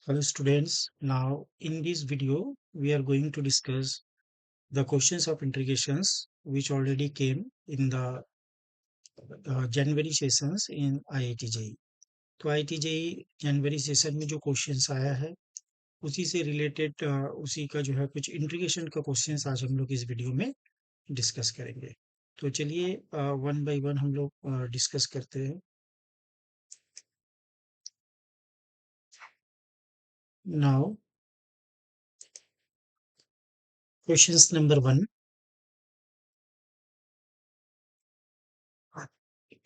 Hello students, now in this video we are going to discuss the questions of integrations which already came in the January sessions in IIT JEE. तो IIT JEE जनवरी session में जो questions आया है उसी से related उसी का जो है कुछ इंटीग्रेशन का क्वेश्चंस आज हम लोग इस वीडियो में डिस्कस करेंगे। तो चलिए वन बाय वन हम लोग डिस्कस करते हैं। नाउ क्वेश्चंस नंबर 1,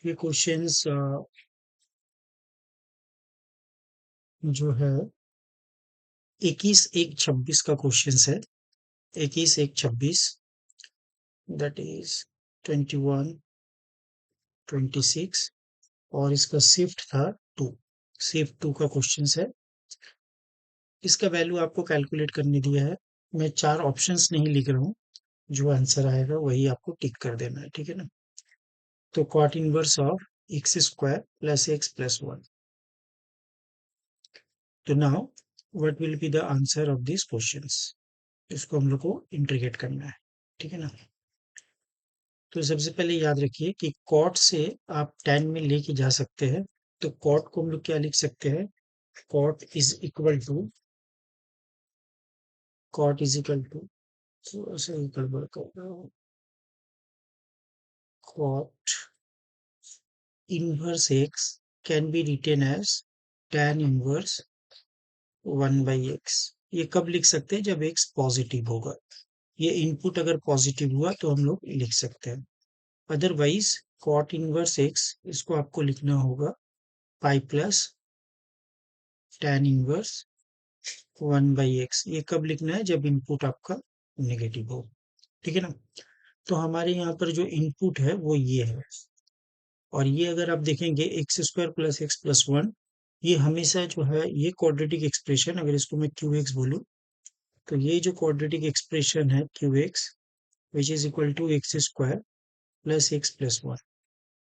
ये क्वेश्चंस जो है 21-1-26 का क्वेश्चंस है। 21-1-26 दैट इज 21, 26 और इसका शिफ्ट था 2। शिफ्ट 2 का क्वेश्चंस है। इसका वैल्यू आपको कैलकुलेट करने दिया है। मैं 4 ऑप्शंस नहीं लिख रहा हूँ, जो आंसर आएगा वही आपको टिक कर देना है, ठीक है ना। तो cot inverse of X square plus X plus 1। तो now what will be the answer of this questions, इसको हम लोग को इंटीग्रेट करना है, ठीक है ना। तो सबसे पहले याद रखिए कि कॉट से आप tan में लेके जा सकते हैं। तो कॉट को हम लोग क्या लिख सकते हैं, cot is equal to cot is equal to थोड़ा सा गड़बड़ कर रहा हूँ, cot inverse X can be written as tan inverse 1/x। ये कब लिख सकते हैं, जब x पॉजिटिव होगा। ये इनपुट अगर पॉजिटिव हुआ तो हम लोग लिख सकते हैं। अदरवाइज कॉट इनवर्स एक्स इसको आपको लिखना होगा pi plus tan inverse 1/x। ये कब लिखना है, जब इनपुट आपका नेगेटिव हो, ठीक है ना। तो हमारे यहाँ पर जो इनपुट है वो ये है, और ये अगर आप देखेंगे x square plus X plus 1, ये हमेशा जो है ये क्वाड्रेटिक एक्सप्रेशन, अगर इसको मैं क्यू एक्स बोलूँ तो ये जो क्वाड्रेटिक एक्सप्रेशन है Q X which is equal to X square plus X plus 1,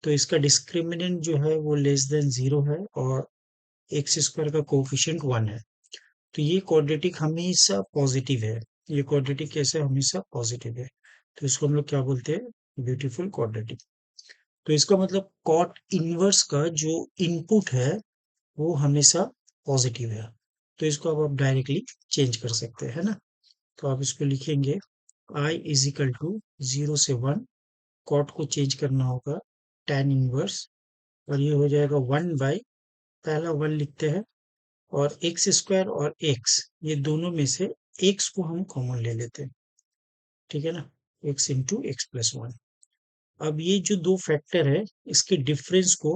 तो इसका डिस्क्रिमिनेंट जो है वो लेस देन 0 है और एक्स स्क्वायर का कोफिशिएंट 1 है। तो ये क्वाड्रेटिक हमेशा पॉजिटिव है। ये क्वाड्रेटिक कैसे हमेशा पॉजिटिव है, तो इसको हम लोग क्या बोलते हैं, ब्यूटीफुल क्वाड्रेटिक। तो इसका मतलब कॉट इनवर्स का जो इनपुट है वो हमेशा पॉजिटिव है। तो इसको अब आप डायरेक्टली चेंज कर सकते हैं ना। तो आप इसको लिखेंगे i इज इक्वल टू 0 से 1, कॉट को चेंज करना होगा tan इनवर्स, और ये हो जाएगा 1 बाई, पहला 1 लिखते हैं और एक्स स्क्वायर और एक्स ये दोनों में से एक्स को हम कॉमन ले लेते हैं, ठीक है ना। X into x plus 1। अब ये जो दो फैक्टर है इसके डिफरेंस को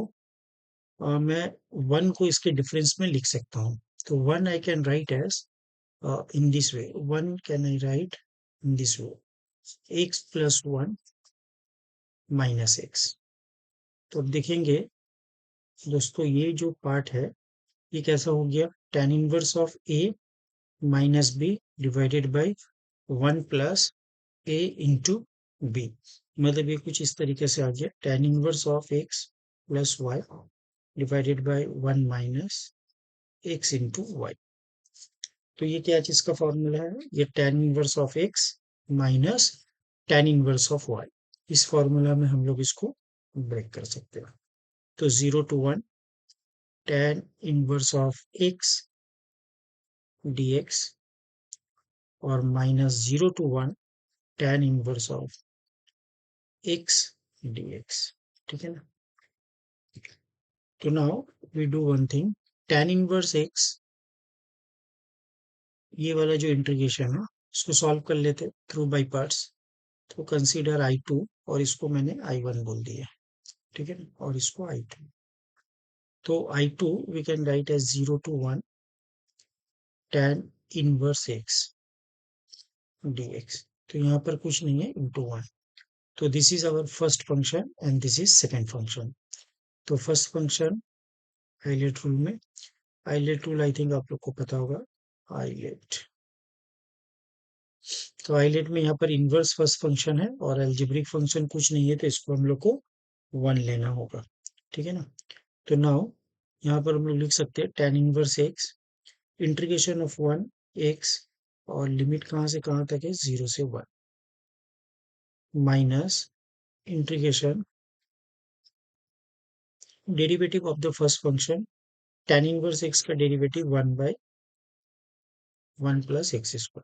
मैं 1 को इसके डिफरेंस में लिख सकता हूँ। तो 1 I can write as in this way, 1 can I write in this way, X plus 1 minus X. तो अब देखेंगे दोस्तों, ये जो पार्ट है ये कैसा हो गया, tan inverse of A minus B divided by 1 plus A into B. मतलब ये कुछ इस तरीके से आ गया, tan inverse of X plus Y divided by 1 minus X into Y. तो ये क्या चीज का फॉर्मूला है, ये tan inverse of x minus tan inverse of Y. इस फॉर्मूला में हम लोग इसको ब्रेक कर सकते हैं। तो 0 to 1 tan inverse of X dx और माइनस 0 to 1 tan inverse of X dx, ठीक है ना। तो now we do one thing, tan inverse X ये वाला जो इंटीग्रेशन है इसको सॉल्व कर लेते थ्रू बाई पार्ट्स। तो कंसीडर I2 और इसको मैंने I1 बोल दिया, ठीक है ना, और इसको I2। तो I2 we can write as 0 to 1 tan inverse x dx। तो यहाँ पर कुछ नहीं है, इंटू 1। तो this is our first function and this is second function. तो फर्स्ट फंक्शन आइलेट रूल में, आइलेट रूल आई थिंक आप लोग को पता होगा, आइलेट। तो आइलेट में यहाँ पर इनवर्स फर्स्ट फंक्शन है और एल्जेब्रिक फंक्शन कुछ नहीं है, तो इसको हम लोग को 1 लेना होगा, ठीक है ना। तो नाउ यहाँ पर हम लोग लिख सकते हैं tan इनवर्स एक्स इंटीग्रेशन ऑफ 1 x और लिमिट कहाँ से कहाँ तक है 0 से 1 minus integration derivative of the first function tan inverse x का derivative 1 by 1 plus x square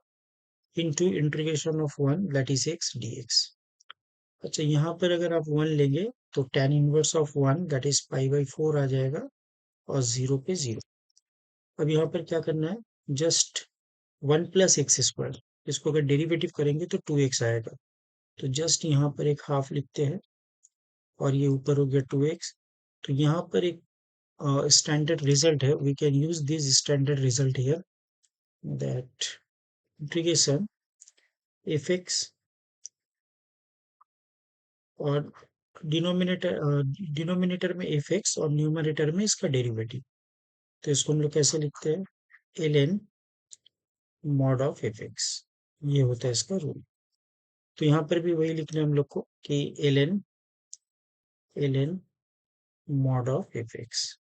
into integration of 1 that is x dx। अच्छा यहाँ पर अगर आप 1 लेंगे तो tan inverse of 1 that is pi by 4 आ जाएगा और 0 पे 0। अब यहाँ पर क्या करना है जस्ट 1 प्लस एक्स स्क्वायर, इसको अगर डेरिवेटिव करेंगे तो 2x आएगा, तो जस्ट यहाँ पर एक हाफ लिखते हैं और ये ऊपर हो गया 2x। तो यहाँ पर एक स्टैंडर्ड रिजल्ट है, we can use this standard result here that integration f x और डिनोमिनेटर में एफ एक्स और न्यूमरेटर में इसका डेरिवेटिव। तो इसको हम लोग कैसे लिखते हैं l n mod of f x, ये होता है इसका रूल। तो यहाँ पर भी वही लिखना है हम लोग को कि l n mod of f x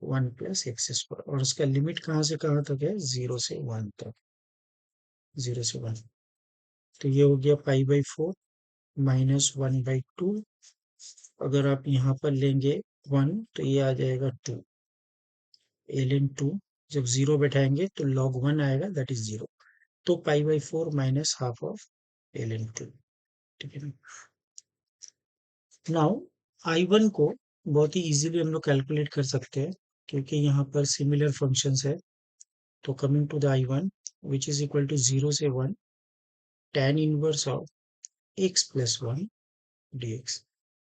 1 plus x square और उसका लिमिट कहाँ से कहाँ तक है 0 से 1 तक, 0 से 1। तो ये हो गया पाई बाई 4 माइनस 1 बाई 2। अगर आप यहाँ पर लेंगे 1 तो ये आ जाएगा 2 एल एन 2। जब 0 बैठाएंगे तो log 1 आएगा दैट इज 0। तो pi by 4 minus half of l n 2। ठीक है ना। नाउ I1 को बहुत ही इजीली हम लोग कैलकुलेट कर सकते हैं क्योंकि यहाँ पर सिमिलर फंक्शंस है। तो coming to the I1 which is equal to 0 से 1 tan inverse of x plus 1 dx।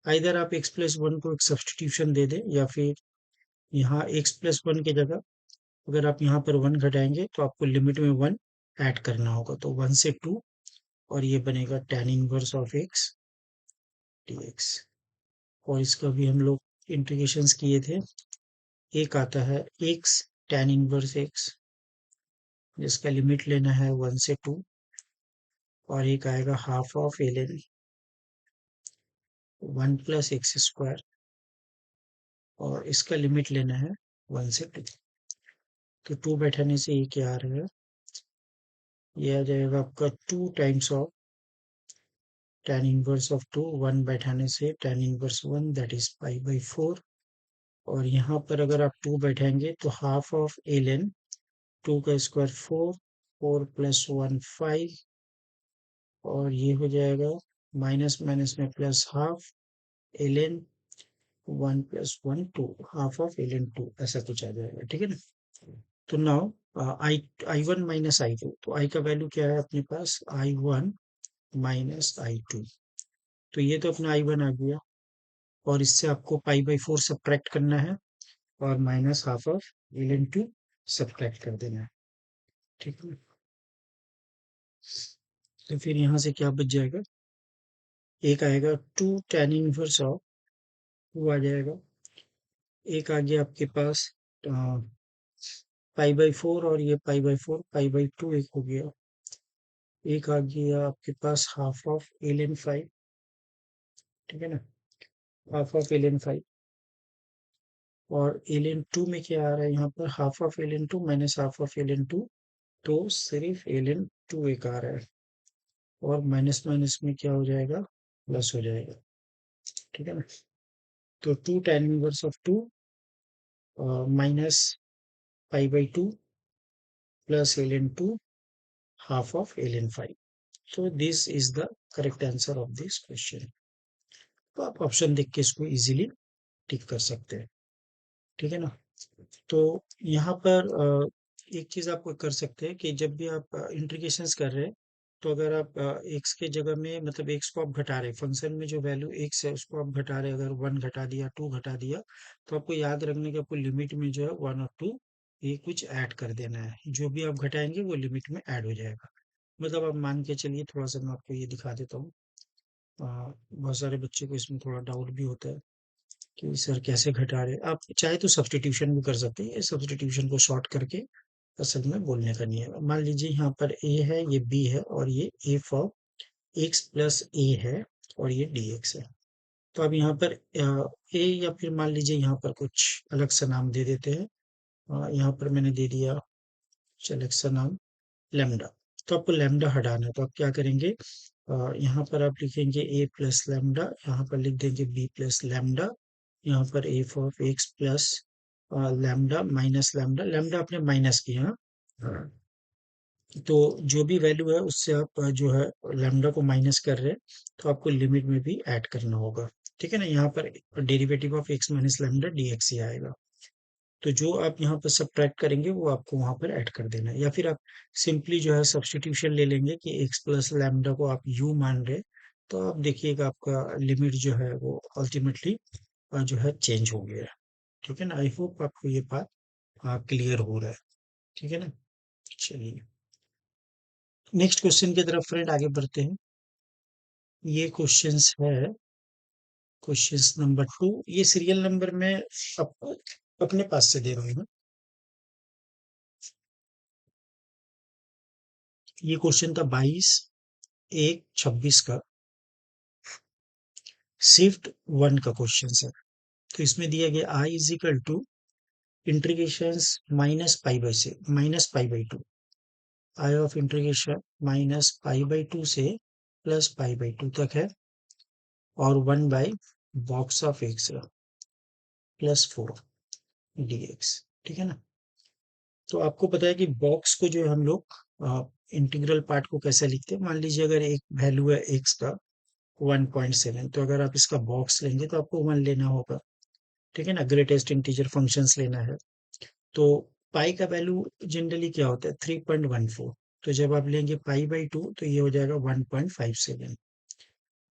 Either आप x प्लस 1 को एक सब्सटीट्यूशन दे दें या फिर यहाँ x प्लस 1 की जगह अगर आप यहाँ पर 1 घटाएंगे तो आपको लिमिट में 1 ऐड करना होगा, तो 1 से 2 और ये बनेगा tan inverse of x dx। और इसका भी हम लोग इंटीग्रेशंस किए थे। एक आता है x tan इनवर्स x जिसका लिमिट लेना है 1 से 2 और एक आएगा half of l n 1 plus x square और इसका लिमिट लेना है 1 से 2। तो 2 बैठाने से ये क्या आ रहा है, ये आ जाएगा आपका 2 times of tan inverse of 2, 1 बैठाने से tan inverse 1 that is pi by 4। और यहाँ पर अगर आप 2 बैठाएंगे तो हाफ ऑफ एल एन 2 का स्क्वायर 4, 4 प्लस 1 5 और ये हो जाएगा माइनस माइनस में plus half l n 1 plus 1 2 half of l n 2 ऐसा कुछ आ जाएगा। ठीक है ना। तो नाउ I1 माइनस I2, तो I का वैल्यू क्या है अपने पास I1 माइनस I2। तो ये तो अपना I1 आ गया और इससे आपको पाई बाई 4 सब्ट्रैक्ट करना है और minus half of l n 2 subtract कर देना है। ठीक है। तो फिर यहाँ से क्या बच जाएगा, एक आएगा 2 tan इनवर्स ऑफ 2 आ जाएगा, एक आ गया आपके पास पाई बाई 4 और ये पाई बाई 4 पाई बाई 2 एक हो गया, एक आ गया आपके पास हाफ ऑफ एल एन 5। ठीक है ना, हाफ ऑफ एल एन 5 और एल एन 2 में क्या आ रहा है यहाँ पर half of l n 2 minus half of l n 2, तो सिर्फ एल एन 2 एक आ रहा है और माइनस माइनस में क्या हो जाएगा प्लस हो जाएगा। ठीक है ना। तो 2 tan inverse of 2 minus pi by 2 plus l n 2 half of l n 5। so this is the correct answer of this question। तो आप ऑप्शन देख के इसको इजीली टिक कर सकते हैं। ठीक है ना। तो यहाँ पर एक चीज आप कर सकते हैं कि जब भी आप इंटीग्रेशंस कर रहे हैं तो अगर आप एक्स के जगह में मतलब एक्स को आप घटा रहे हैं फंक्शन में जो वैल्यू एक्स है उसको आप घटा रहे हैं, अगर 1 घटा दिया 2 घटा दिया तो आपको याद रखने की आपको लिमिट में जो है 1 और 2 ये कुछ ऐड कर देना है, जो भी आप घटाएंगे वो लिमिट में ऐड हो जाएगा। मतलब आप मान के चलिए, थोड़ा सा मैं आपको ये दिखा देता हूँ। बहुत सारे बच्चे को इसमें थोड़ा डाउट भी होता है कि सर कैसे घटा रहे, आप चाहे तो सब्सटीट्यूशन भी कर सकते हैं, सब्सटीट्यूशन को शॉर्ट करके असल में बोलने का नहीं है। मान लीजिए यहाँ पर ए है, ये बी है और ये एफ ऑफ एक्स प्लस ए है और ये डी एक्स है। तो अब यहाँ पर ए या फिर मान लीजिए यहाँ पर कुछ अलग सा नाम दे देते हैं। यहाँ पर मैंने दे दिया चलेक्शन नाम लैम्डा। तो आपको लैम्डा हटाना है, तो आप क्या करेंगे, यहाँ पर आप लिखेंगे ए प्लस लैम्डा, यहाँ पर लिख देंगे बी प्लस लैम्डा, यहाँ पर F of X plus lambda minus lambda, lambda आपने माइनस किया। हाँ। तो जो भी वैल्यू है उससे आप जो है लैम्डा को माइनस कर रहे हैं, तो आपको लिमिट में भी ऐड करना होगा। ठीक है ना, यहाँ पर derivative of x minus lambda d x ही आएगा। तो जो आप यहाँ पर सब्ट्रैक्ट करेंगे वो आपको वहां पर ऐड कर देना है, या फिर आप सिंपली जो है सब्स्टिट्यूशन ले लेंगे कि एक्स प्लस लैम्डा को आप यू मान रहे, तो आप देखिएगा आपका लिमिट जो है वो अल्टीमेटली जो है चेंज हो गया है। ठीक है ना, आई होप आपको ये बात क्लियर हो रहा है। ठीक है ना, चलिए नेक्स्ट क्वेश्चन की तरफ फ्रेंड आगे बढ़ते हैं। ये क्वेश्चंस है क्वेश्चंस नंबर 2। ये सीरियल नंबर में अपने पास से दे रहा हूँ। ये क्वेश्चन था 22/1/26 का, शिफ्ट 1 का क्वेश्चन है। तो इसमें दिया गया I is equal to integration -π/2, I of integration -π/2 से +π/2 तक है, और 1 by box of x +4 dx। ठीक है ना, तो आपको पता है कि बॉक्स को जो है हम लोग इंटीग्रल पार्ट को कैसे लिखते हैं। मान लीजिए अगर एक वैल्यू है एक्स का 1.7, तो अगर आप इसका बॉक्स लेंगे तो आपको 1 लेना होगा। ठीक है ना, ग्रेटेस्ट इंटीजर फंक्शंस लेना है। तो पाई का वैल्यू जनरली क्या होता है, 3.14। तो जब आप लेंगे π/2 तो ये हो जाएगा 1.57।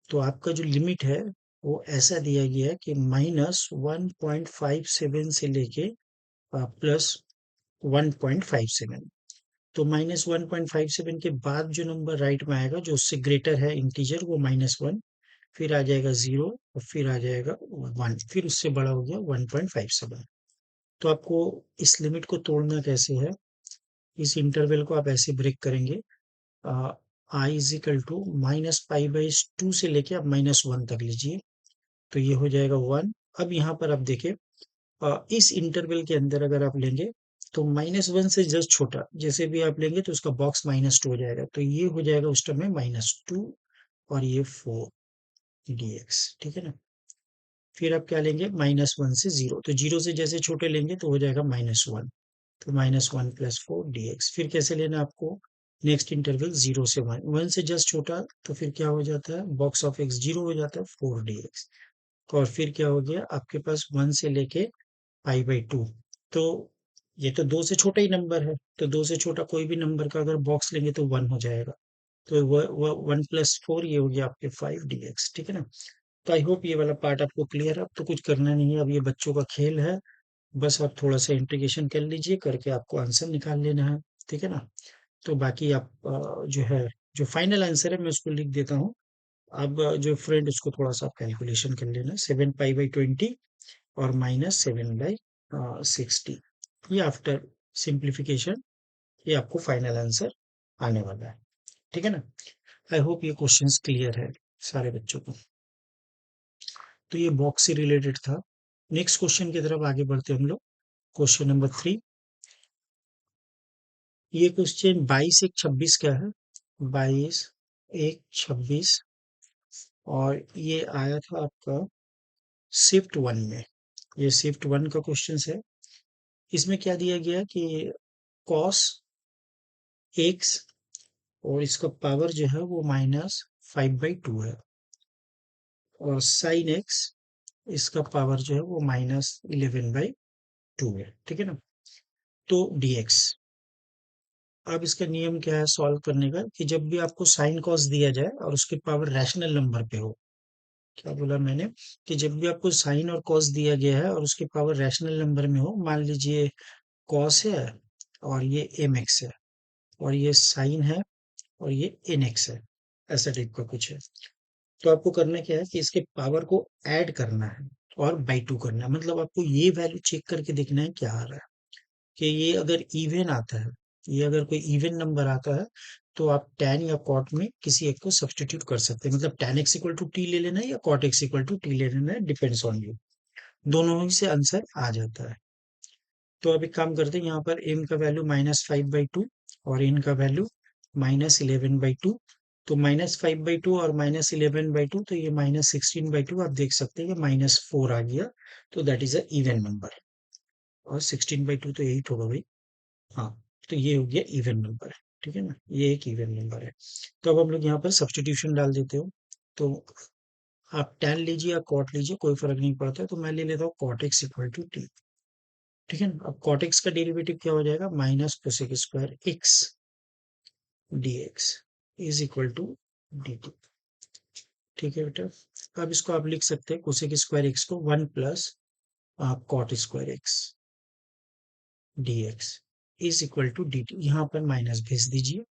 तो आपका जो लिमिट है वो ऐसा दिया गया है कि -1.57 से लेके +1.57। तो -1.57 के बाद जो नंबर राइट में आएगा जो उससे ग्रेटर है इंटीजर, वो -1, फिर आ जाएगा 0, और फिर आ जाएगा 1, फिर उससे बड़ा हो गया 1.57। तो आपको इस लिमिट को तोड़ना कैसे है, इस इंटरवल को आप ऐसे ब्रेक करेंगे, आई इज इक्वल टू -π/2 से लेके आप -1 तक लीजिए, तो ये हो जाएगा 1। अब यहाँ पर आप देखिए, इस इंटरवल के अंदर अगर आप लेंगे तो -1 से जस्ट छोटा जैसे भी आप लेंगे तो उसका बॉक्स -2 हो जाएगा, तो ये हो जाएगा उस टाइम में -2, और ये 4 dx। ठीक है ना, फिर आप क्या लेंगे, -1 से 0, तो 0 से जैसे छोटे लेंगे तो हो जाएगा -1, तो -1 + 4 dx। फिर कैसे लेना आपको, नेक्स्ट इंटरवल 0 से 1, 1 से जस्ट छोटा, तो फिर क्या हो जाता है, बॉक्स ऑफ एक्स 0 हो जाता है, 4 dx। और फिर क्या हो गया आपके पास 1 से लेके π/2। तो ये तो 2 से छोटा ही नंबर है, तो 2 से छोटा कोई भी नंबर का अगर बॉक्स लेंगे तो 1 हो जाएगा। तो 1 + 4 ये हो गया आपके 5 dx। ठीक है ना, तो आई होप ये वाला पार्ट आपको क्लियर है। अब तो कुछ करना नहीं है, अब ये बच्चों का खेल है, बस आप थोड़ा सा इंटीग्रेशन कर लीजिए, करके आपको आंसर निकाल लेना है। ठीक है ना, तो बाकी आप जो है जो फाइनल आंसर है मैं उसको लिख देता हूँ। अब जो फ्रेंड उसको थोड़ा सा आप कैलकुलेशन कर लेना, 7π/20 और -7/60, ये आफ्टर सिंप्लीफिकेशन ये आपको फाइनल आंसर आने वाला है। ठीक है ना, आई होप ये क्वेश्चंस क्लियर है सारे बच्चों को। तो ये बॉक्स से रिलेटेड था। नेक्स्ट क्वेश्चन की तरफ आगे बढ़ते हैं हम लोग। Question number 3। ये क्वेश्चन 22/1/26 का है, 22/1/26, और ये आया था आपका शिफ्ट 1 में। ये शिफ्ट 1 का क्वेश्चन है। इसमें क्या दिया गया है कि कॉस एक्स और इसका पावर जो है वो -5/2 है, और साइन एक्स इसका पावर जो है वो -11/2 है। ठीक है ना, तो dx। अब इसका नियम क्या है सॉल्व करने का, कि जब भी आपको साइन कॉस दिया जाए और उसके पावर रैशनल नंबर पे हो, क्या बोला मैंने, कि जब भी आपको साइन और कॉस दिया गया है और उसके पावर रैशनल नंबर में हो, मान लीजिए कॉस है और ये mx है, और ये साइन है और ये nx है, ऐसा टाइप का कुछ है। तो आपको करना क्या है कि इसके पावर को ऐड करना है और बाई 2 करना है, मतलब आपको ये वैल्यू चेक करके देखना है क्या आ रहा है, कि ये अगर इवन आता है, ये अगर कोई इवन नंबर आता है, तो आप tan या cot में किसी एक को सब्सटीट्यूट कर सकते हैं, मतलब tan x equal to t ले लेना है या cot x equal to t ले लेना है, डिपेंड्स ऑन यू। दोनों ही से आंसर आ जाता है। तो अब एक काम करते हैं, यहाँ पर m का वैल्यू -5/2 और n का वैल्यू -11/2। तो -5/2 और -11/2, तो ये -16/2 आप देख सकते हैं कि -4 आ गया। तो that is a even number. और 16/2 तो 8 होगा भाई। हाँ, तो ये हो गया इवन नंबर। ठीक है ना, ये एक इवन नंबर है। तो अब हम लोग यहाँ पर सब्सटीट्यूशन डाल देते हो। तो आप tan लीजिए या cot लीजिए, कोई फर्क नहीं पड़ता। तो मैं ले लेता हूँ cot x equal to t। ठीक है ना, अब cot x का डेरिवेटिव क्या हो जाएगा, minus cosec square x dx is equal to dt। ठीक है बेटा, अब इसको आप लिख सकते हैं कोसेक स्क्वायर x को 1 plus cot square x dx is equal to dt। यहाँ पर माइनस भेज दीजिए।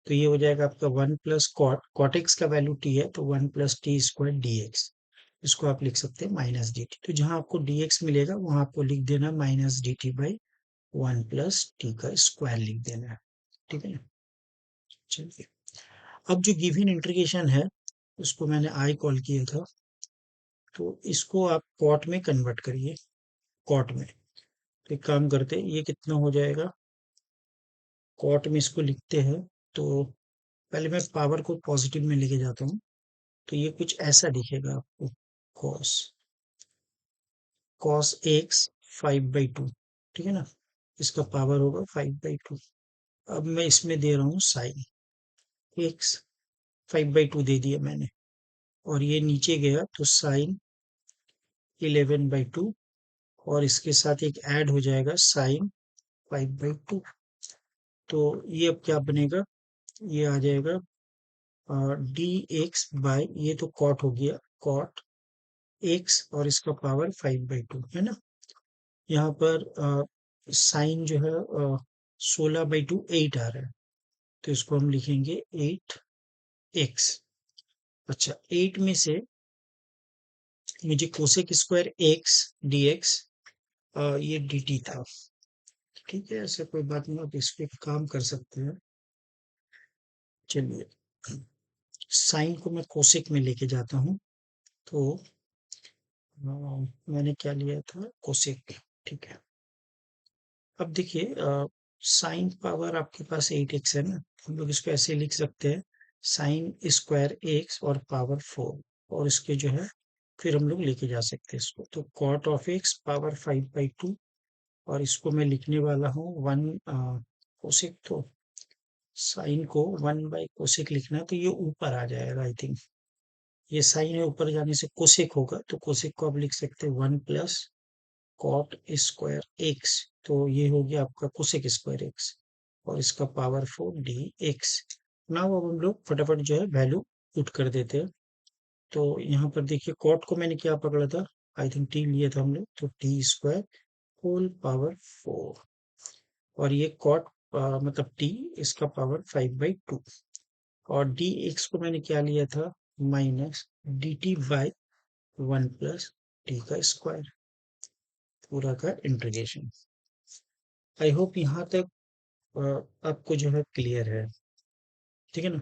तो ये हो जाएगा आपका 1 प्लस कॉट एक्स का वैल्यू t है, तो 1 plus T square D x. इसको आप लिख सकते हैं माइनस डी टी। तो जहां आपको dx मिलेगा वहां आपको लिख देना minus d T by 1 plus T का स्क्वायर लिख देना है। ठीक है ना, चलिए। अब जो गिवन इंटीग्रेशन है उसको मैंने आई कॉल किया था, तो इसको आप कॉट में कन्वर्ट करिए। कॉट में तो एक काम करते हैं, ये कितना हो जाएगा, कॉट में इसको लिखते हैं। तो पहले मैं पावर को पॉजिटिव में लेके जाता हूँ। तो ये कुछ ऐसा दिखेगा आपको, कॉस कॉस एक्स 5/2। ठीक है ना, इसका पावर होगा 5/2। अब मैं इसमें दे रहा हूँ साइन एक्स 5/2 दे दिया मैंने, और ये नीचे गया तो साइन 11/2, और इसके साथ एक ऐड हो जाएगा साइन 5/2। तो ये अब क्या बनेगा, ये आ जाएगा डी एक्स बाई, ये तो कॉट हो गया, कॉट एक्स और इसका पावर 5/2 है ना। यहाँ पर साइन जो है 16/2 8 आ रहा है, तो इसको हम लिखेंगे 8x। अच्छा, 8 में से मुझे कोसेक स्क्वायर एक्स dx, ये dt था। ठीक है, ऐसे कोई बात नहीं, आप इस पे काम कर सकते हैं। चलिए, साइन को मैं कोसेक में लेके जाता हूँ। तो मैंने क्या लिया था, कोसेक। ठीक है, अब देखिए साइन पावर आपके पास 8x है ना, हम लोग इसको ऐसे लिख सकते हैं, साइन स्क्वायर एक्स और पावर 4, और इसके जो है फिर हम लोग लेके जा सकते हैं इसको। तो कॉट ऑफ एक्स पावर 5/2, और इसको मैं लिखने वाला हूँ 1 कोसेक। तो साइन को 1 बाई कोसेक लिखना है, तो ये ऊपर आ जाएगा आई थिंक। ये साइन है, ऊपर जाने से कोसेक होगा, तो कोसेक को आप लिख सकते हैं 1 प्लस कॉट स्क्वायर एक्स। तो ये हो गया आपका कोसेक स्क्वायर एक्स, और इसका पावर 4 डी एक्स। नाउ अब हम लोग फटाफट जो है वैल्यू पुट कर देते हैं। तो यहाँ पर देखिए, कॉट को मैंने क्या पकड़ा था, आई थिंक टी लिया था हम लोग, तो टी स्क्वायर होल पावर 4, और ये कॉट मतलब टी, इसका पावर 5/2, और डी एक्स को मैंने क्या लिया था, minus d T by 1 plus T का स्क्वायर, पूरा का इंटीग्रेशन। आई होप यहाँ तक आपको जो है क्लियर है। ठीक है ना,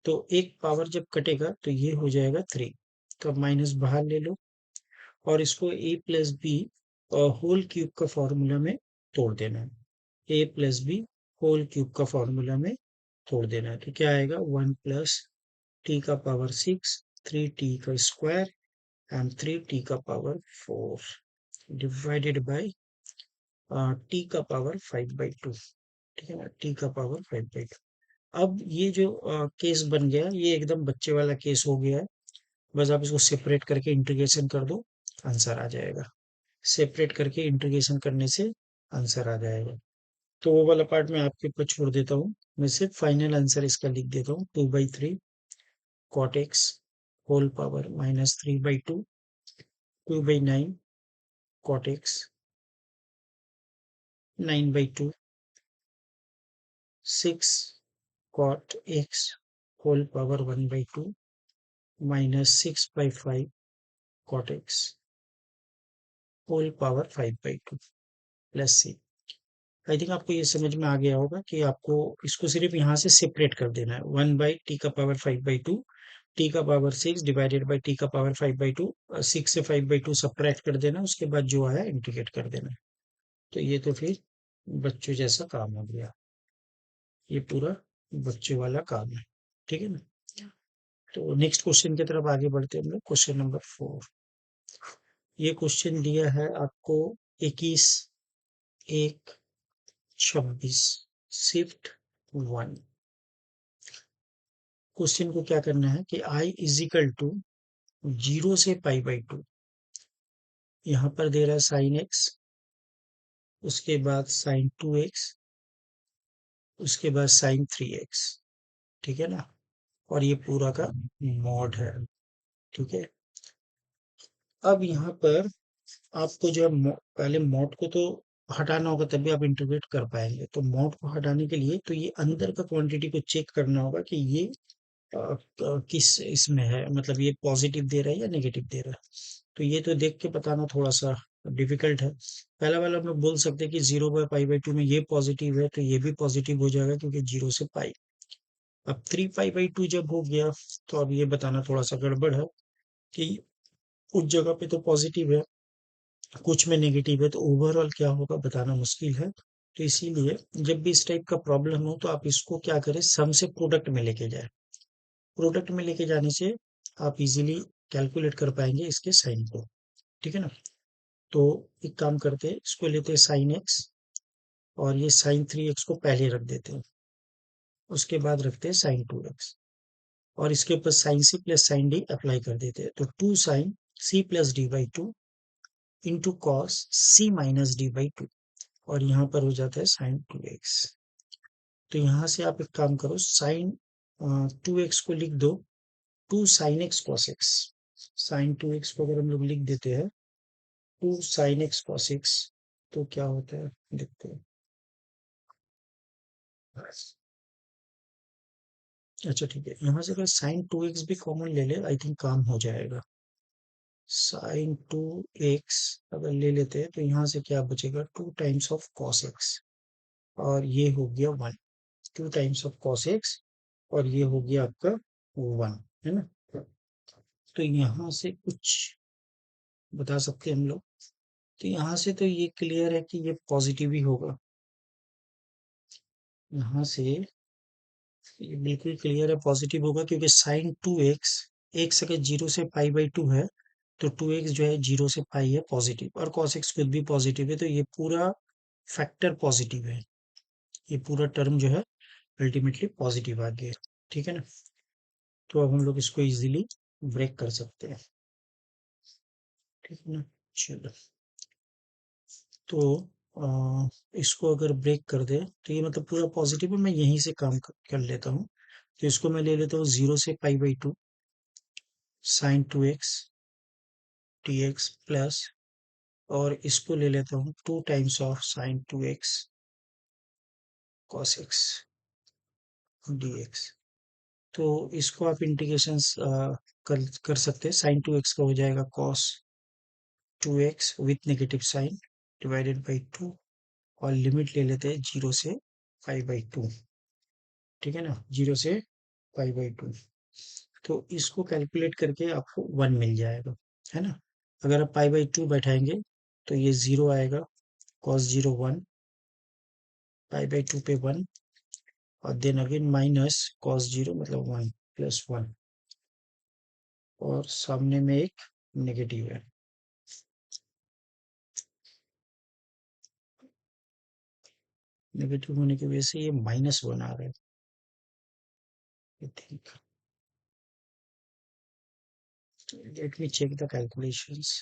तो एक पावर जब कटेगा तो ये हो जाएगा 3। तो अब माइनस बाहर ले लो, और इसको a plus b whole cube का फॉर्मूला में तोड़ देना है। a plus b whole cube का फॉर्मूला में तोड़ देना है, तो क्या आएगा, 1 प्लस टी का पावर 6, 3t का स्क्वायर एंड 3t का पावर 4 डिवाइडेड बाई टी का पावर 5/2। ठीक है ना, टी का पावर 5/2। अब ये जो केस बन गया, ये एकदम बच्चे वाला केस हो गया है। बस आप इसको सेपरेट करके इंटीग्रेशन कर दो, आंसर आ जाएगा। सेपरेट करके इंटीग्रेशन करने से आंसर आ जाएगा। तो वो वाला पार्ट मैं आपके ऊपर छोड़ देता हूँ। मैं सिर्फ फाइनल आंसर इसका लिख देता हूँ, 2/3 cot x whole power -3/2, 2/9 cot x, 9/2, 6 cot x whole power 1/2, -6/5 cot x whole power 5/2 plus c. I think आपको ये समझ में आ गया होगा कि आपको इसको सिर्फ यहाँ से सेपरेट कर देना है, 1 बाई टी का पावर 5/2, टी का पावर 6 डिवाइडेड बाई टी का पावर 5/2, 6 से 5/2 सब्ट्रैक्ट कर देना, उसके बाद जो आया इंटीग्रेट कर देना। तो ये तो फिर बच्चों जैसा काम हो गया। ये पूरा बच्चों वाला काम है। ठीक है ना? तो नेक्स्ट क्वेश्चन की तरफ आगे बढ़ते हैं हम लोग। Question number 4। ये क्वेश्चन दिया है आपको 21 1 26 शिफ्ट 1। क्वेश्चन को क्या करना है कि i इज इक्वल टू 0 से पाई बाई 2। यहाँ पर दे रहा है साइन एक्स, उसके बाद साइन 2x, उसके बाद साइन 3x। ठीक है ना? और ये पूरा का मॉड है। ठीक है। अब यहाँ पर आपको जो है पहले मॉड को तो हटाना होगा, तभी आप इंटीग्रेट कर पाएंगे। तो मॉड को हटाने के लिए तो ये अंदर का क्वांटिटी को चेक करना होगा कि ये किस इसमें है, मतलब ये पॉजिटिव दे रहा है या नेगेटिव दे रहा है। तो ये तो देख के बताना थोड़ा सा डिफिकल्ट है। पहला वाला हम लोग बोल सकते हैं कि 0/π/2 में ये पॉजिटिव है, तो ये भी पॉजिटिव हो जाएगा क्योंकि 0 से पाई। अब 3π/2 जब हो गया, तो अब ये बताना थोड़ा सा गड़बड़ है कि कुछ जगह पे तो पॉजिटिव है, कुछ में नेगेटिव है, तो ओवरऑल क्या होगा बताना मुश्किल है। तो इसीलिए जब भी इस टाइप का प्रॉब्लम हो तो आप इसको क्या करें, सम से प्रोडक्ट में लेके जाए। प्रोडक्ट में लेके जाने से आप इजीली कैलकुलेट कर पाएंगे इसके साइन को। ठीक है ना? तो एक काम करते हैं, इसको लेते हैं साइन एक्स, और ये साइन 3x को पहले रख देते हैं, उसके बाद रखते हैं साइन 2x, और इसके ऊपर sine c plus sine d apply कर देते हैं। तो 2 sine c plus d by 2 into cos c minus d by 2, और यहाँ पर हो जाता है साइन 2x। तो यहाँ से आप एक काम करो, साइन 2x को लिख दो 2 sine x cos x. Sine 2x को अगर हम लोग लिख देते हैं 2 साइन एक्स कॉस एक्स, तो क्या होता है देखते हैं। अच्छा ठीक है, यहाँ से अगर साइन 2x भी कॉमन ले ले, आई थिंक काम हो जाएगा। साइन 2x अगर ले लेते हैं तो यहाँ से क्या बचेगा, 2 टाइम्स ऑफ कॉस एक्स, और ये हो गया 1। 2 टाइम्स ऑफ कॉस एक्स, और ये हो गया आपका 1, है ना? तो यहाँ से कुछ बता सकते हैं हम लोग। तो यहाँ से तो ये क्लियर है कि ये पॉजिटिव ही होगा। यहाँ से ये बिल्कुल क्लियर है, पॉजिटिव होगा, क्योंकि साइन 2x, एक्स अगर 0 से π/2 है, तो 2x जो है 0 से पाई है पॉजिटिव, और cos x खुद भी पॉजिटिव है, तो ये पूरा फैक्टर पॉजिटिव है। ये पूरा टर्म जो है अल्टीमेटली पॉजिटिव आ गया। ठीक है ना? तो अब हम लोग इसको इजीली ब्रेक कर सकते हैं। ठीक है ना? चलो, तो इसको अगर ब्रेक कर दे तो ये मतलब पूरा पॉजिटिव है। मैं यहीं से काम कर लेता हूँ। तो इसको मैं ले लेता हूँ 0 से π/2 साइन 2x dx प्लस, और इसको ले लेता हूँ 2 times of sine 2x cos x dx। तो इसको आप इंटीग्रेशन कर सकते हैं। साइन 2x का हो जाएगा cos 2x with negative sign divided by 2, और लिमिट ले लेते हैं 0 से π/2। ठीक है ना? 0 से π/2। तो इसको कैलकुलेट करके आपको 1 मिल जाएगा, है ना? अगर आप π/2 बैठाएंगे तो ये 0 आएगा, cos 0 1, π/2 पे 1, और देन अगेन माइनस cos 0 मतलब 1 प्लस 1, और सामने में एक नेगेटिव है। नेगेटिव होने की वजह से ये -1 आ रहा है, I think. Let me check the calculations.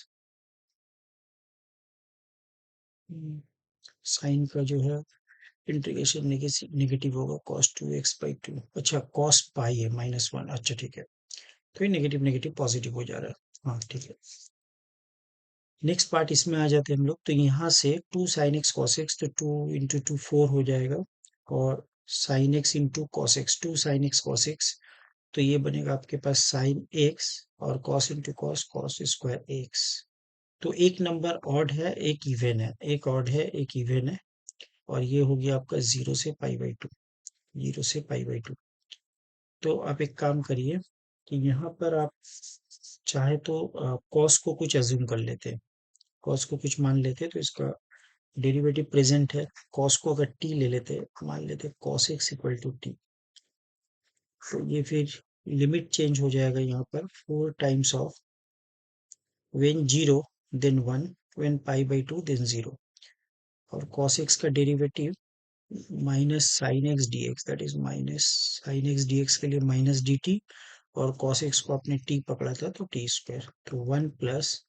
Sine का जो है इंटीग्रेशन नेगेटिव होगा, cos 2x/2। अच्छा, cos पाई है -1, अच्छा ठीक है। तो ये नेगेटिव नेगेटिव पॉजिटिव हो जा रहा है। हाँ ठीक है। नेक्स्ट पार्ट इसमें आ जाते हैं हम लोग। तो यहाँ से 2 साइन एक्स कॉस एक्स, तो 2 इंटू 2 4 हो जाएगा, और sine x into cos x, 2 sine x cos x, तो ये बनेगा आपके पास साइन एक्स, और cos into cos, cos square x. तो एक नंबर ऑड है, एक इवन है, एक ऑड है एक इवन है, और ये हो गया आपका 0 से π/2। 0 से π/2। तो आप एक काम करिए कि यहाँ पर आप चाहे तो कॉस को कुछ अज्यूम कर लेते हैं, कॉस को कुछ मान लेते हैं, तो इसका डेरिवेटिव प्रेजेंट है, कॉस को अगर टी ले लेते, मान लेते cos x equal to t, तो ये फिर लिमिट चेंज हो जाएगा यहाँ पर 4 times of when 0 then 1, when pi by 2 then 0, और cos x का derivative minus sine x d x, that is minus sine x d x के लिए माइनस डी टी, और cos x को आपने t पकड़ा था तो टी स्क्वायर, तो 1 प्लस,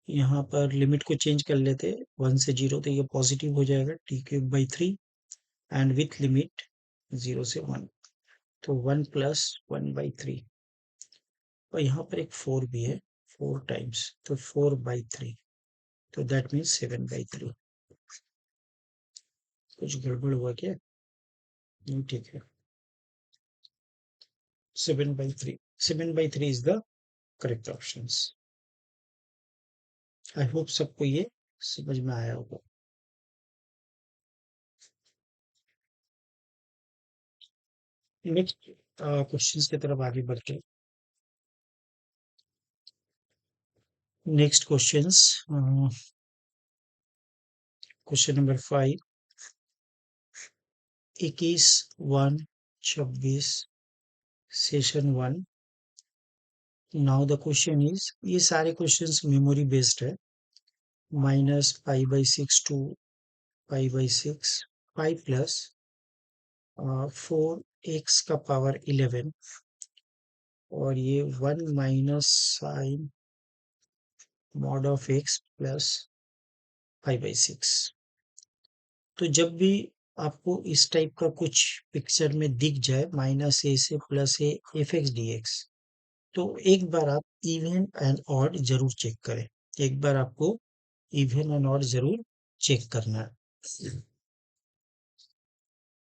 यहाँ पर लिमिट को चेंज कर लेते 1 से 0, तो ये पॉजिटिव हो जाएगा T cube by 3, and with limit 0 से 1, तो 1 प्लस 1/3, और यहाँ पर एक 4 भी है, 4 टाइम्स, तो 4/3, तो दैट मीन्स 7/3। कुछ गड़बड़ हुआ क्या? नहीं, ठीक है, 7/3, 7/3 is the correct option. I hope सबको ये समझ में आया होगा। नेक्स्ट क्वेश्चंस की तरफ आगे बढ़ते हैं। Next questions, question number 5, 21, 1, 26, session 1। Now the question is, ये सारे क्वेश्चंस मेमोरी बेस्ड है, -π/6 to π/6, 5 प्लस 4x का पावर 11, और ये 1 minus sine mod of x plus 5/6। तो जब भी आपको इस टाइप का कुछ पिक्चर में दिख जाए, -a से +a f(x) dx, तो एक बार आप इवन एंड ऑड जरूर चेक करें। एक बार आपको इवन एंड ऑड जरूर चेक करना है।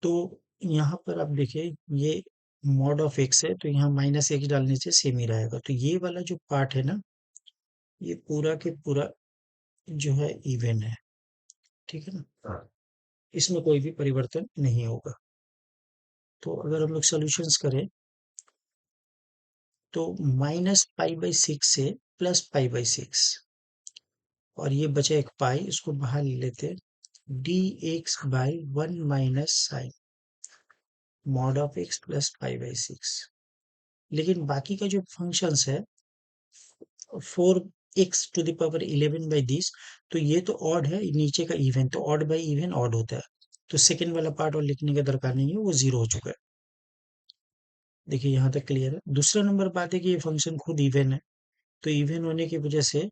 तो यहाँ पर आप देखिए, ये मॉड ऑफ x है, तो यहाँ -x डालने से सेम ही रहेगा, तो ये वाला जो पार्ट है ना, ये पूरा के पूरा जो है इवन है, ठीक है ना, इसमें कोई भी परिवर्तन नहीं होगा। तो अगर हम लोग सॉल्यूशंस करें, तो -π/6 से +π/6, और ये बचा एक पाई, इसको बाहर ले लेते हैं, dx/1 minus sine mod of x plus π/6। लेकिन बाकी का जो फंक्शंस है, 4x⁻11 तो ये तो ऑड है, नीचे का इवन, तो ऑड बाई इवन ऑड होता है, तो सेकेंड वाला पार्ट और लिखने का दरकार नहीं है, वो 0 हो चुका है। देखिए यहाँ तक क्लियर है। दूसरा नंबर बात है कि ये फंक्शन खुद इवन है, तो इवन होने की वजह से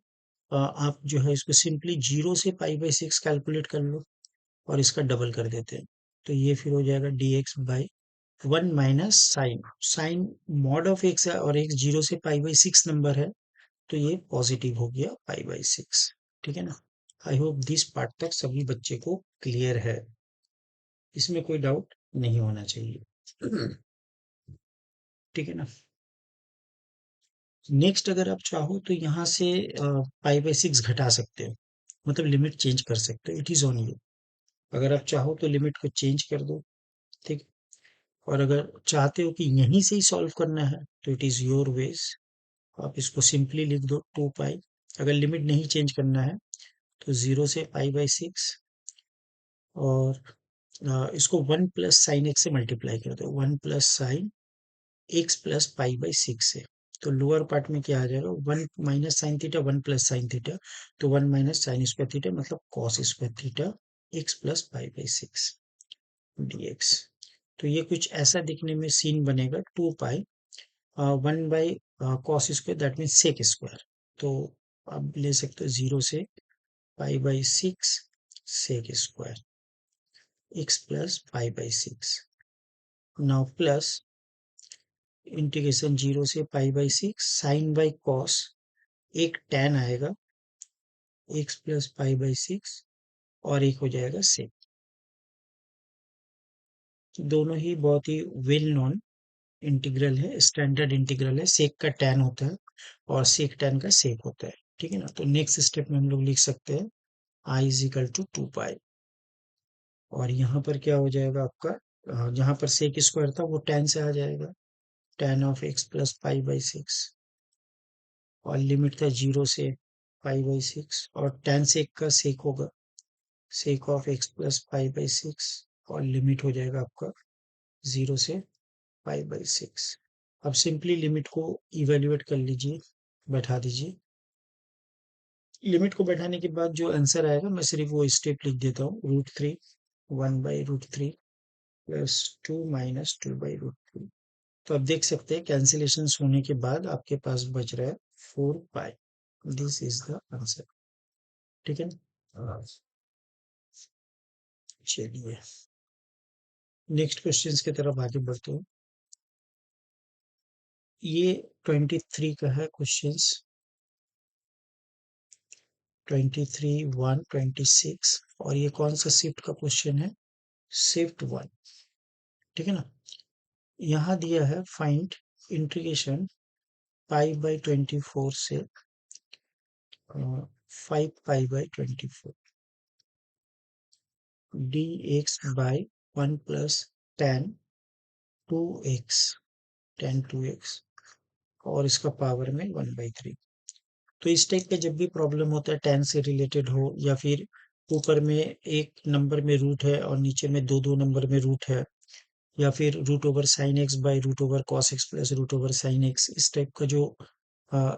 आप जो है इसको सिंपली 0 से π/6 कैलकुलेट कर लो, और इसका डबल कर देते हैं, तो ये फिर हो जाएगा dx/1 minus sine, sine mod of x है, और x 0 से π/6 नंबर है, तो ये पॉजिटिव हो गया π/6, ठीक है ना। आई होप दिस पार्ट तक सभी बच्चे को क्लियर है, इसमें कोई डाउट नहीं होना चाहिए, ठीक है ना। नेक्स्ट, अगर आप चाहो तो यहाँ से π/6 घटा सकते हो, मतलब लिमिट चेंज कर सकते हो, इट इज ऑन यू। अगर आप चाहो तो लिमिट को चेंज कर दो, ठीक। और अगर चाहते हो कि यहीं से ही सॉल्व करना है, तो इट इज योर वेज, आप इसको सिंपली लिख दो 2π। अगर लिमिट नहीं चेंज करना है, तो 0 से π/6, और इसको 1 प्लस साइन एक्स से मल्टीप्लाई कर दो, 1 प्लस साइन एक्स प्लस π/6 से, तो लोअर पार्ट में क्या आ जाएगा, 1 minus sine theta, 1 plus sine theta, तो 1 माइनस साइन स्क्वायर थीटा, मतलब cos square theta x plus π/6 dx। तो ये कुछ ऐसा दिखने में सीन बनेगा, 2π 1/cos square, that mean sec square, तो आप ले सकते हो 0 से π/6 sec square x plus π/6, now plus integration 0 से π/6 साइन बाई कॉस, एक tan आएगा एक्स प्लस π/6, और एक हो जाएगा सेक। दोनों ही बहुत ही वेल नोन इंटीग्रल है, स्टैंडर्ड इंटीग्रल है, सेक का tan होता है और सेक tan का सेक होता है, ठीक है ना। तो नेक्स्ट स्टेप में हम लोग लिख सकते हैं आई इज इक्वल टू 2π, और यहाँ पर क्या हो जाएगा आपका, जहाँ पर सेक स्क्वायर था वो tan से आ जाएगा, tan ऑफ एक्स प्लस π/6, और लिमिट था 0 से π/6, और tan सेक का सेक होगा, सेक ऑफ एक्स प्लस 5/6 और लिमिट हो जाएगा आपका 0 से 5/6। अब सिंपली लिमिट को इवेल्युएट कर लीजिए, बैठा दीजिए। लिमिट को बैठाने के बाद जो आंसर आएगा मैं सिर्फ वो स्टेप लिख देता हूँ। √3 1/√3 प्लस 2 माइनस 2/√3। तो आप देख सकते हैं कैंसिलेशन होने के बाद आपके पास बच रहा है 4π। This is the answer. ठीक है ना? चलिए नेक्स्ट क्वेश्चंस की तरफ आगे बढ़ते हैं। ये 23 का है क्वेश्चंस। 23 1 26 और ये कौन सा शिफ्ट का क्वेश्चन है? शिफ्ट 1। ठीक है ना? यहाँ दिया है फाइंड इंटीग्रेशन π/24 से 5π/24 dx by 1 plus tan 2x tan 2x और इसका पावर में 1/3। तो इस टाइप का जब भी प्रॉब्लम होता है tan से रिलेटेड हो या फिर ऊपर में एक नंबर में रूट है और नीचे में दो दो नंबर में रूट है या फिर √sin x/√cos x plus √sin x, इस टाइप का जो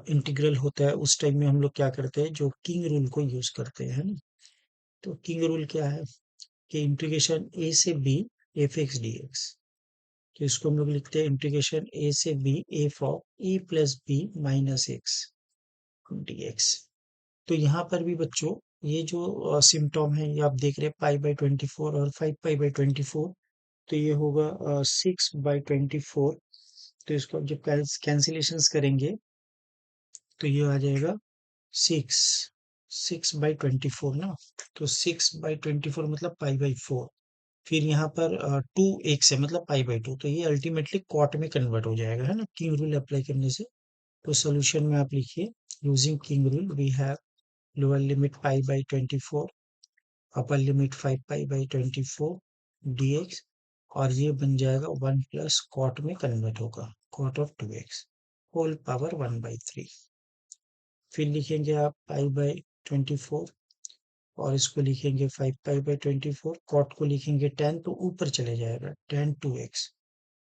इंटीग्रल होता है उस टाइम में हम लोग क्या करते हैं, जो किंग रूल को यूज करते हैं ना। तो किंग रूल क्या है कि इंटीग्रेशन a से b f x d x. तो इसको हम लोग लिखते हैं इंटीग्रेशन a से b f of a plus b minus x d x. तो यहाँ पर भी बच्चों ये जो सिम्टॉम है ये आप देख रहे हैं π/24 और 5π/24। तो ये होगा 6/24। तो इसको जब कैंसिलेशन करेंगे तो ये आ जाएगा 6 6/24 ना। तो 6/24 मतलब π/4। फिर यहाँ पर 2x है मतलब π/2। तो ये अल्टीमेटली कॉट में कन्वर्ट हो जाएगा, है ना, किंग रूल अप्लाई करने से। तो सोल्यूशन में आप लिखिए using king rule we have lower limit π/24, upper limit 5π/24 dx और ये बन जाएगा 1 प्लस कॉट में कन्वर्ट होगा cot of 2x whole power 1/3। फिर लिखेंगे आप π/24 और इसको लिखेंगे 5π/24। कॉट को लिखेंगे 10 तो ऊपर चले जाएगा tan 2x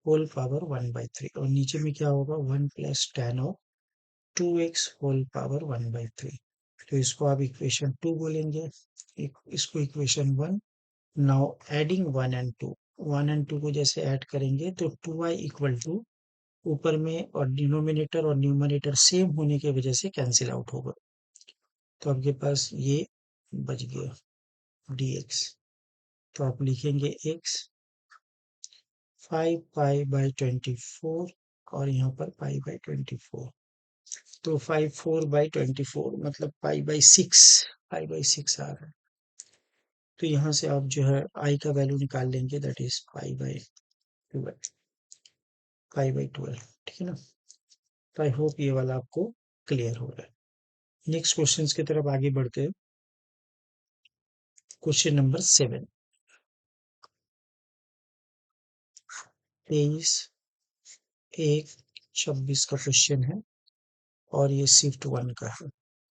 होल पावर 1/3 और नीचे में क्या होगा 1 plus tan of 2x whole power 1/3। तो इसको आप इक्वेशन 2 बोलेंगे, इसको equation 1। Now adding 1 and 2, 1 and 2 को जैसे ऐड करेंगे तो 2y इक्वल टू ऊपर में और डिनोमिनेटर और न्यूमरेटर सेम होने की वजह से कैंसिल आउट होगा। तो आपके पास ये बच गया dx। तो आप लिखेंगे x 5π/24 और यहाँ पर π/24। तो 4/24 मतलब π/6 आ रहा है। तो यहाँ से आप जो है i का वैल्यू निकाल लेंगे, दैट इज π/12। ठीक है ना? तो आई होप ये वाला आपको क्लियर हो रहा है। नेक्स्ट क्वेश्चंस की तरफ आगे बढ़ते हैं। क्वेश्चन नंबर 7, 23/1/26 का क्वेश्चन है और ये शिफ्ट 1 का है।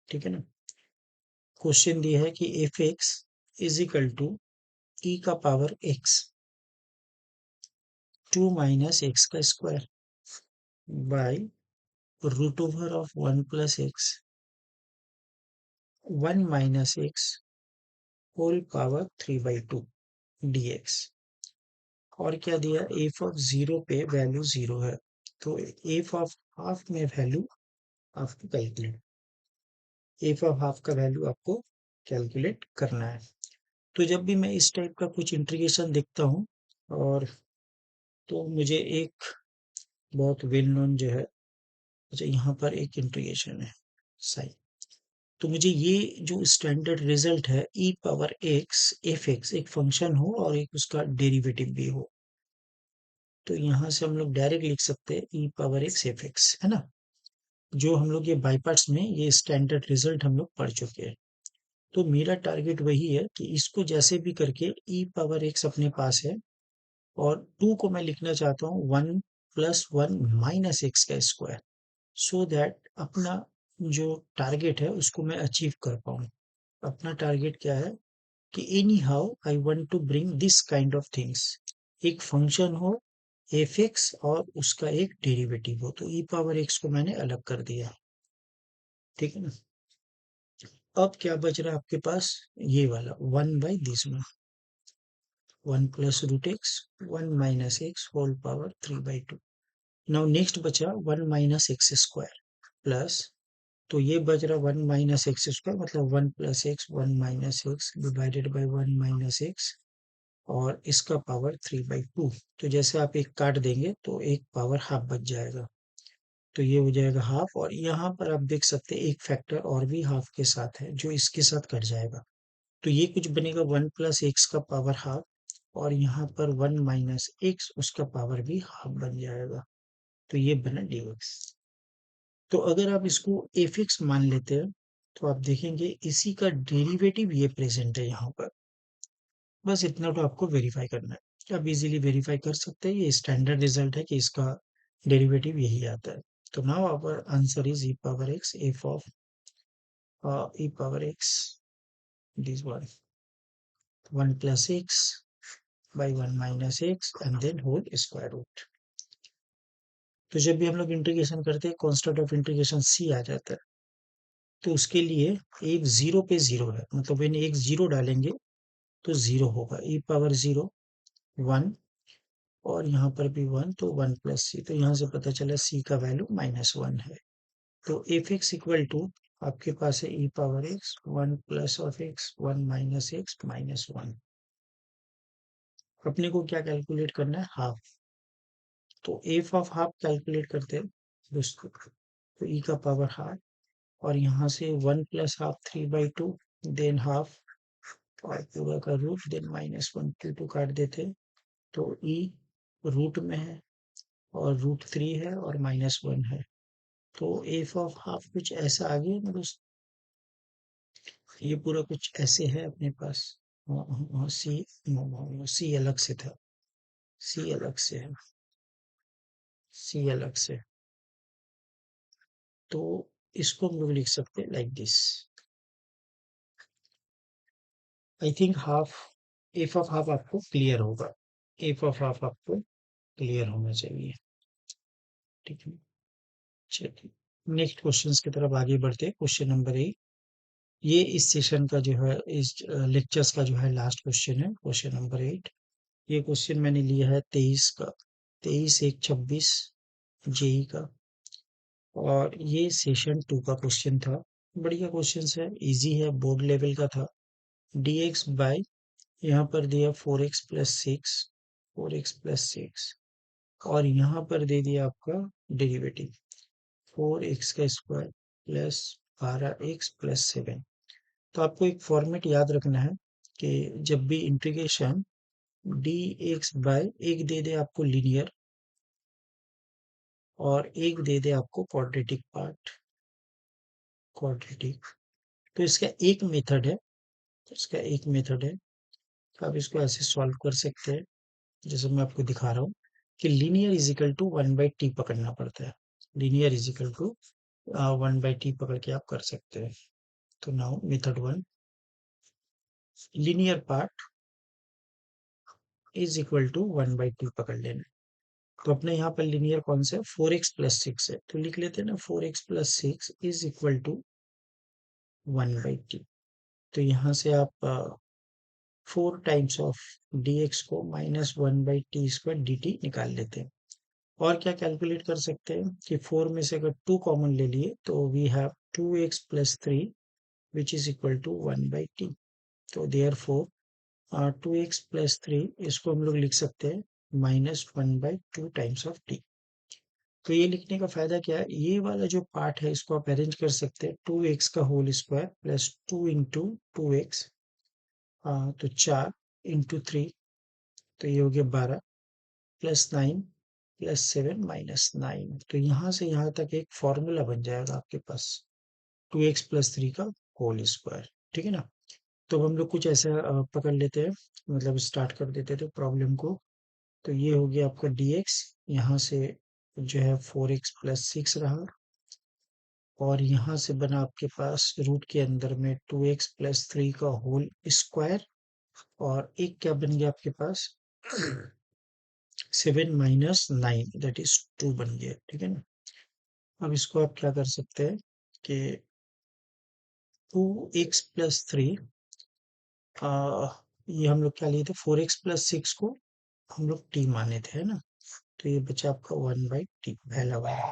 ठीक है ना? क्वेश्चन दिया है कि f x is equal to e का पावर एक्स 2 माइनस एक्स का स्क्वायर बाई √ओवर of 1 plus x 1 minus x whole power 3/2 dx। और क्या दिया, एफ ऑफ 0 पे वैल्यू 0 है। तो एफ ऑफ हाफ में वैल्यू आपको कैलकुलेट एफ ऑफ हाफ का वैल्यू आपको कैलकुलेट करना है। तो जब भी मैं इस टाइप का कुछ इंटीग्रेशन देखता हूँ और तो मुझे एक बहुत वेल नोन जो है, अच्छा यहाँ पर एक इंटीग्रेशन है साइन। तो मुझे ये जो स्टैंडर्ड रिजल्ट है ई पावर एक्स एफ एक्स एक फंक्शन हो और एक उसका डेरिवेटिव भी हो, तो यहाँ से हम लोग डायरेक्ट लिख सकते हैं ई पावर एक्स एफ एक्स, है ना। जो हम लोग ये बाई पार्ट्स में ये स्टैंडर्ड रिजल्ट हम लोग पढ़ चुके हैं। तो मेरा टारगेट वही है कि इसको जैसे भी करके ई पावर एक्स अपने पास है और 2 को मैं लिखना चाहता हूँ 1 प्लस 1 माइनस एक्स का स्क्वायर, सो दैट अपना जो टारगेट है उसको मैं अचीव कर पाऊँ। अपना टारगेट क्या है कि anyhow I want to bring this kind of things, एक फंक्शन हो एफ एक्स और उसका एक डेरिवेटिव हो, तो ई पावर एक्स को मैंने अलग कर दिया, ठीक है ना। अब क्या बच रहा है आपके पास, ये वाला 1/(this)में 1 + √x 1 - x whole power 3/2। Now next बचा 1 - x² प्लस, तो ये बच रहा 1 - x² मतलब 1 + x 1 - x divided by 1 - x और इसका पावर 3/2। तो जैसे आप एक काट देंगे तो एक पावर हाफ बच जाएगा, तो ये हो जाएगा हाफ, और यहाँ पर आप देख सकते हैं एक फैक्टर और भी हाफ के साथ है जो इसके साथ कट जाएगा, तो ये कुछ बनेगा 1 + x का पावर हाफ, और यहाँ पर 1 - x उसका पावर भी हाफ बन जाएगा, तो ये बना dx। तो अगर आप इसको एफ एक्स मान लेते हैं तो आप देखेंगे इसी का डेरिवेटिव ये प्रेजेंट है यहाँ पर, बस इतना तो आपको वेरीफाई करना है, आप इजीली वेरीफाई कर सकते हैं, ये स्टैंडर्ड रिजल्ट है कि इसका डेरिवेटिव यही आता है। तो now our answer is e power x f of e power x this one 1 + x by 1 - x and then whole square root। तो जब भी हम लोग इंटीग्रेशन करते हैं कांस्टेंट ऑफ इंटीग्रेशन c आ जाता है, तो उसके लिए एक 0 पे 0 है, मतलब यानी एक 0 डालेंगे तो 0 होगा, e पावर 0 1, और यहाँ पर भी 1, तो 1 + c, तो यहाँ से पता चला c का वैल्यू -1 है। तो एफ एक्स इक्वल टू आपके पास है e power x 1 + x 1 - x -1। अपने को क्या कैलकुलेट करना है, हाफ, तो एफ ऑफ हाफ कैलकुलेट करते हैं दोस्तों, तो e का पावर हाफ, और यहाँ से 1 + हाफ 3/2 देन हाफ और पूरा का रूट देन -1 2 काट देते हैं, तो e रूट में है और √3 है और -1 है, तो एफ ऑफ हाफ कुछ ऐसा आ गया ना दोस्त, ये पूरा कुछ ऐसे है अपने पास। सी, सी अलग से था, सी अलग से है, सी अलग से, तो इसको हम लोग लिख सकते हैं like this. I think half, F of half आपको क्लियर होगा, एफ ऑफ हाफ आपको क्लियर होना चाहिए, ठीक है। चलिए नेक्स्ट क्वेश्चन की तरफ आगे बढ़ते हैं। क्वेश्चन नंबर 8, ये इस सेशन का जो है, इस लेक्चर्स का जो है लास्ट क्वेश्चन है, क्वेश्चन नंबर 8। ये क्वेश्चन मैंने लिया है 23 का, 23/1/26 जेई का, और ये सेशन 2 का क्वेश्चन था। बढ़िया क्वेश्चन है, इजी है, बोर्ड लेवल का था। dx बाय, यहाँ पर दिया 4x + 6, 4x + 6, और यहाँ पर दे दिया आपका डेरिवेटिव 4x² प्लस 12x + 7। तो आपको एक फॉर्मेट याद रखना है कि जब भी इंटीग्रेशन dx बाय, एक दे दे आपको लीनियर और एक दे दे आपको क्वाड्रेटिक पार्ट, क्वाड्रेटिक, तो इसका एक मेथड है, इसका एक मेथड है, तो आप इसको ऐसे सॉल्व कर सकते हैं जैसे मैं आपको दिखा रहा हूँ कि linear is equal to 1/t पकड़ना पड़ता है, linear is equal to 1/t पकड़ के आप कर सकते हैं। तो now method 1, linear part is equal to 1/t पकड़ लेना। तो अपने यहाँ पर लीनियर कौन सा है, 4x + 6 है, तो लिख लेते हैं ना 4x + 6 is equal to 1/t। तो यहाँ से आप 4 टाइम्स ऑफ dx को -1/t² dt निकाल लेते हैं, और क्या कैलकुलेट कर सकते हैं कि 4 में से अगर 2 कॉमन ले लिए तो we have 2x + 3 which is equal to 1/t। तो देयरफॉर 2x + 3 इसको हम लोग लिख सकते हैं -1/2 टाइम्स ऑफ t। तो ये लिखने का फायदा क्या है, ये वाला जो पार्ट है इसको आप अरेंज कर सकते हैं 2x का whole square plus 2 into 2x, तो 4 इंटू 3, तो ये हो गया 12 प्लस 9 प्लस 7 -9। तो यहाँ से यहाँ तक एक फॉर्मूला बन जाएगा आपके पास 2x + 3 का होल स्क्वायर, ठीक है ना। तो हम लोग कुछ ऐसा पकड़ लेते हैं, मतलब स्टार्ट कर देते थे प्रॉब्लम को। तो ये हो गया आपका dx, यहाँ से जो है 4x + 6 रहा, और यहाँ से बना आपके पास रूट के अंदर में 2x + 3 का होल स्क्वायर और एक क्या बन गया आपके पास 7 माइनस 9 दैट इज 2 बन गया, ठीक है ना। अब इसको आप क्या कर सकते हैं कि 2x+3 ये हम लोग क्या लिए थे 4x+6 को हम लोग t माने थे, है ना। तो ये बचा आपका 1/t पहला वाला।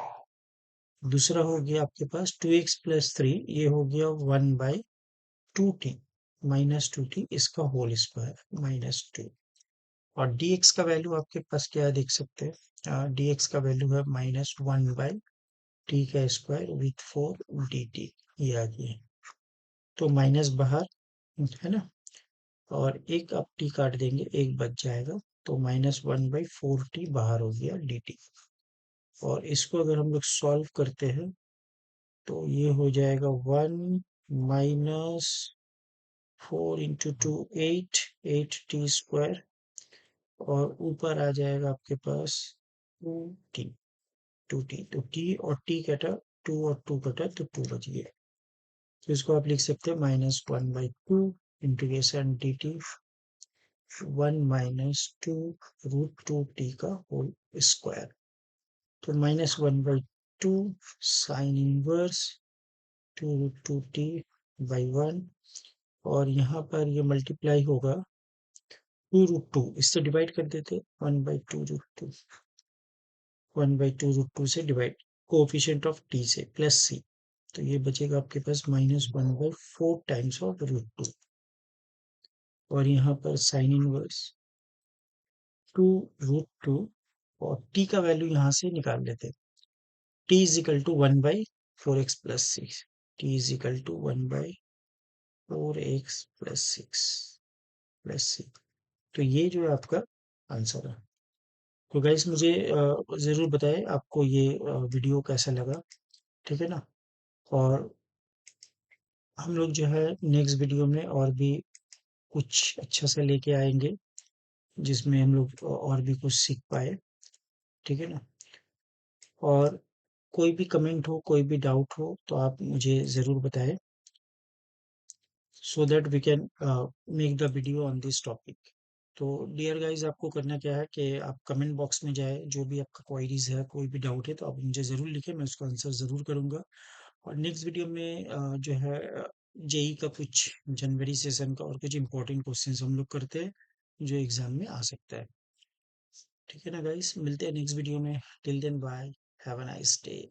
दूसरा हो गया आपके पास 2x+3 ये हो गया 1/2t -2t इसका होल स्क्वायर -2। और dx का वैल्यू आपके पास क्या है देख सकते हैं, dx का वैल्यू है -1/t का स्क्वायर विथ 4dt, ये आ गया। तो माइनस बाहर, है ना। और एक आप टी काट देंगे, एक बच जाएगा, तो -1/4t बाहर हो गया dt। और इसको अगर हम लोग सॉल्व करते हैं तो ये हो जाएगा 1 - 4 × 2 8t²। और ऊपर आ जाएगा आपके पास 2t। तो t और t कटा, 2 और 2 कटा तो 2 बच गया। तो इसको आप लिख सकते हैं -1/2 इंटीग्रेशन dt 1 - 2√2t का होल स्क्वायर। तो -1/2 साइन इनवर्स 2√2t/1। और यहाँ पर ये मल्टीप्लाई होगा 2√2, इससे डिवाइड कर देते 1/2√2, 1/2√2 से डिवाइड, कोएफिशिएंट ऑफ t से प्लस c। तो ये बचेगा आपके पास -1/4 टाइम्स ऑफ √2। और यहाँ पर साइन इनवर्स 2√2 और t का वैल्यू यहाँ से निकाल लेते हैं। t is equal to 1/4x+6, t is equal to 1/4x+6 तो ये जो है आपका आंसर है। तो गाइस मुझे ज़रूर बताएं आपको ये वीडियो कैसा लगा, ठीक है ना। और हम लोग जो है नेक्स्ट वीडियो में और भी कुछ अच्छा सा लेके आएंगे, जिसमें हम लोग और भी कुछ सीख पाए, ठीक है ना। और कोई भी कमेंट हो, कोई भी डाउट हो तो आप मुझे ज़रूर बताएं, so that we can make the video on this topic. तो डियर गाइस आपको करना क्या है कि आप कमेंट बॉक्स में जाए, जो भी आपका क्वायरीज है, कोई भी डाउट है तो आप मुझे ज़रूर लिखें, मैं उसका आंसर ज़रूर करूँगा। और नेक्स्ट वीडियो में जो है जेई का कुछ जनवरी सेशन का और कुछ इंपॉर्टेंट क्वेश्चंस हम लोग करते हैं जो एग्जाम में आ सकता है, ठीक है ना गाइस। मिलते हैं नेक्स्ट वीडियो में, till then bye, have a nice day.